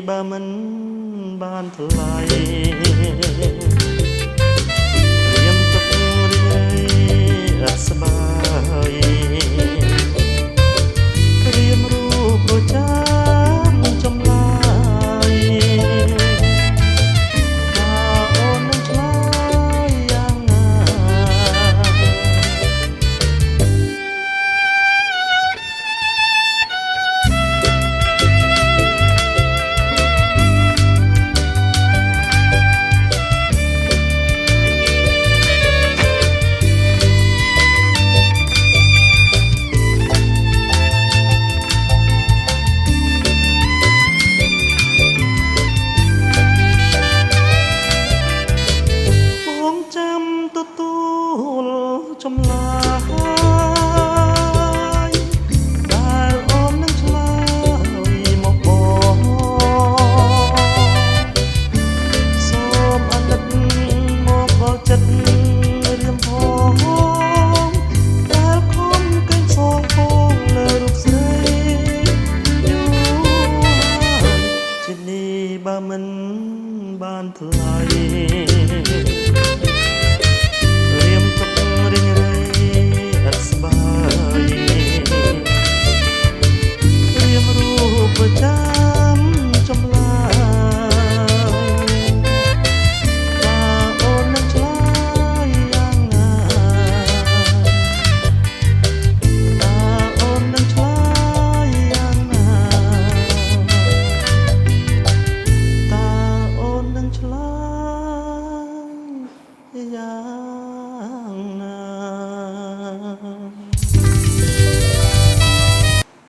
បើមិនបានថ្លៃរៀមទុករៀងអត់ស្បាយរៀមរូបប្រចាំចម្លាយថាអូននឹងឆ្លើយយ៉ាងណាទទួលចម្លើយដែលអូននឹងឆ្លើយមកបងសូមអាណិតមកដល់ចិត្តរៀមផងដែលខំកេងសងបងលើរូបស្រីយូរហើយជានេះបើមិនបានថ្លៃប្រចាំចម្លាយថាអូននឹងឆ្លើយយ៉ាងណាថាអូននឹងឆ្លើយយ៉ាងណាថាអូននឹងឆ្លើយយ៉ាង